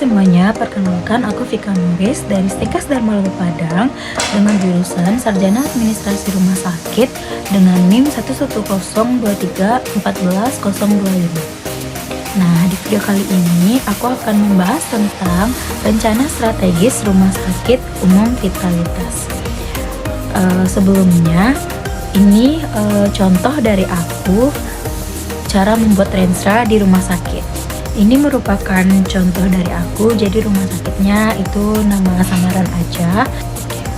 semuanya, perkenalkan aku Vika Nuris dari Stekas Dharma Lobo Padang dengan jurusan Sarjana Administrasi Rumah Sakit dengan NIM 11023140025. Nah, di video kali ini aku akan membahas tentang rencana strategis Rumah Sakit Umum Vitalitas. Sebelumnya, ini contoh dari aku cara membuat renstra di rumah sakit. Ini merupakan contoh dari aku, jadi rumah sakitnya itu nama samaran aja.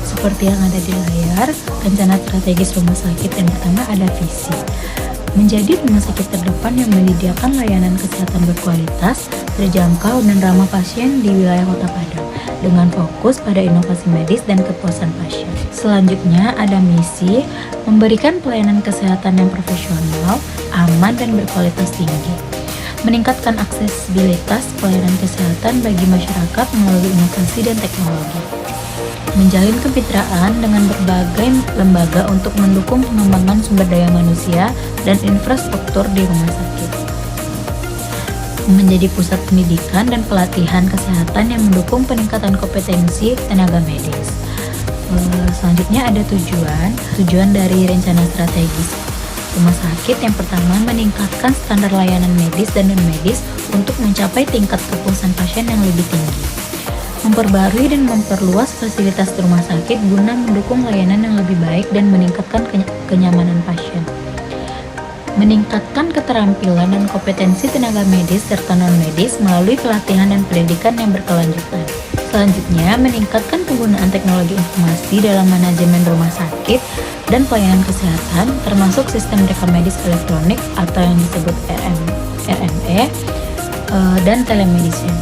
Seperti yang ada di layar, rencana strategis rumah sakit yang pertama ada visi. Menjadi rumah sakit terdepan yang menyediakan layanan kesehatan berkualitas, terjangkau dan ramah pasien di wilayah Kota Padang, dengan fokus pada inovasi medis dan kepuasan pasien. Selanjutnya ada misi, memberikan pelayanan kesehatan yang profesional, aman dan berkualitas tinggi. Meningkatkan aksesibilitas pelayanan kesehatan bagi masyarakat melalui inovasi dan teknologi. Menjalin kemitraan dengan berbagai lembaga untuk mendukung pengembangan sumber daya manusia dan infrastruktur di rumah sakit. Menjadi pusat pendidikan dan pelatihan kesehatan yang mendukung peningkatan kompetensi tenaga medis. Selanjutnya ada tujuan dari rencana strategis rumah sakit. Yang pertama, meningkatkan standar layanan medis dan non-medis untuk mencapai tingkat kepuasan pasien yang lebih tinggi. Memperbarui dan memperluas fasilitas rumah sakit guna mendukung layanan yang lebih baik dan meningkatkan kenyamanan pasien. Meningkatkan keterampilan dan kompetensi tenaga medis serta non-medis melalui pelatihan dan pendidikan yang berkelanjutan. Selanjutnya, meningkatkan penggunaan teknologi informasi dalam manajemen rumah sakit dan pelayanan kesehatan, termasuk sistem rekam medis elektronik atau yang disebut RME dan telemedicine.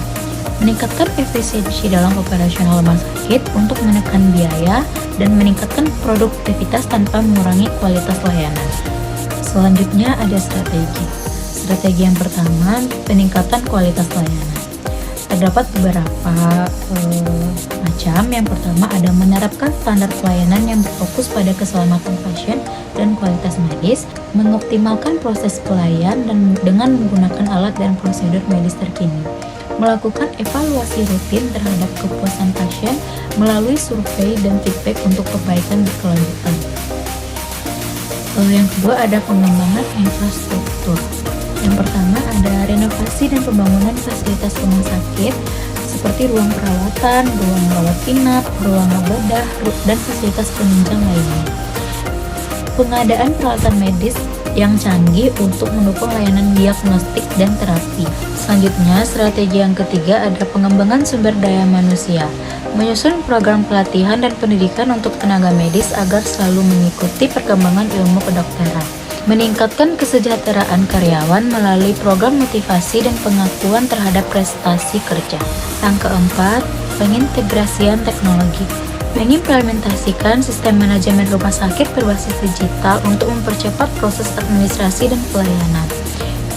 Meningkatkan efisiensi dalam operasional rumah sakit untuk menekan biaya dan meningkatkan produktivitas tanpa mengurangi kualitas layanan. Selanjutnya ada strategi. Strategi yang pertama, peningkatan kualitas layanan. Terdapat beberapa macam. Yang pertama ada menerapkan standar pelayanan yang berfokus pada keselamatan pasien dan kualitas medis, mengoptimalkan proses pelayan dan dengan menggunakan alat dan prosedur medis terkini, melakukan evaluasi rutin terhadap kepuasan pasien melalui survei dan feedback untuk perbaikan berkelanjutan. Yang kedua ada pengembangan infrastruktur. Yang pertama ada renovasi dan pembangunan fasilitas rumah sakit seperti ruang perawatan, ruang rawat inap, ruang bedah, dan fasilitas penunjang lainnya. Pengadaan peralatan medis yang canggih untuk mendukung layanan diagnostik dan terapi. Selanjutnya, strategi yang ketiga ada pengembangan sumber daya manusia. Menyusun program pelatihan dan pendidikan untuk tenaga medis agar selalu mengikuti perkembangan ilmu kedokteran. Meningkatkan kesejahteraan karyawan melalui program motivasi dan pengakuan terhadap prestasi kerja. Yang keempat, pengintegrasian teknologi. Mengimplementasikan sistem manajemen rumah sakit berbasis digital untuk mempercepat proses administrasi dan pelayanan.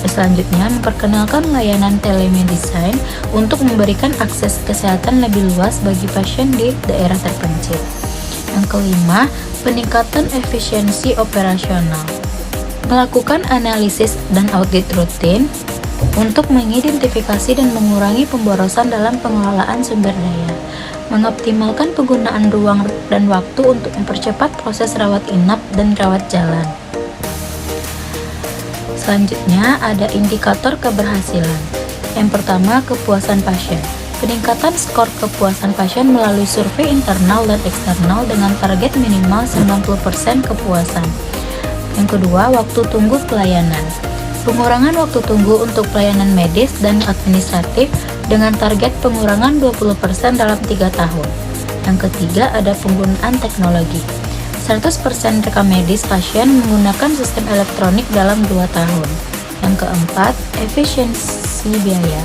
Selanjutnya, memperkenalkan layanan telemedicine untuk memberikan akses kesehatan lebih luas bagi pasien di daerah terpencil. Yang kelima, peningkatan efisiensi operasional. Melakukan analisis dan audit rutin untuk mengidentifikasi dan mengurangi pemborosan dalam pengelolaan sumber daya. Mengoptimalkan penggunaan ruang dan waktu untuk mempercepat proses rawat inap dan rawat jalan. Selanjutnya ada indikator keberhasilan. Yang pertama, kepuasan pasien. Peningkatan skor kepuasan pasien melalui survei internal dan eksternal dengan target minimal 90% kepuasan. Yang kedua, waktu tunggu pelayanan. Pengurangan waktu tunggu untuk pelayanan medis dan administratif dengan target pengurangan 20% dalam 3 tahun. Yang ketiga, ada penggunaan teknologi. 100% rekam medis pasien menggunakan sistem elektronik dalam 2 tahun. Yang keempat, efisiensi biaya.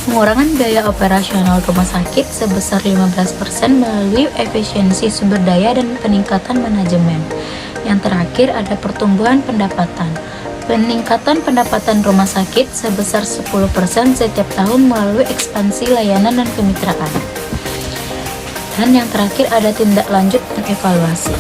Pengurangan biaya operasional rumah sakit sebesar 15% melalui efisiensi sumber daya dan peningkatan manajemen. Yang terakhir ada pertumbuhan pendapatan. Peningkatan pendapatan rumah sakit sebesar 10% setiap tahun melalui ekspansi layanan dan kemitraan. Dan yang terakhir ada tindak lanjut dan evaluasi.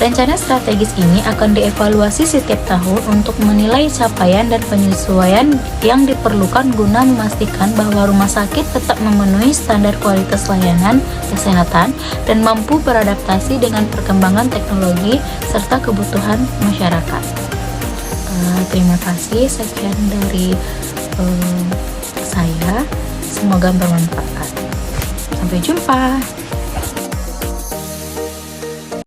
Rencana strategis ini akan dievaluasi setiap tahun untuk menilai capaian dan penyesuaian yang diperlukan guna memastikan bahwa rumah sakit tetap memenuhi standar kualitas layanan kesehatan dan mampu beradaptasi dengan perkembangan teknologi serta kebutuhan masyarakat. Terima kasih, sekian dari saya. Semoga bermanfaat. Sampai jumpa.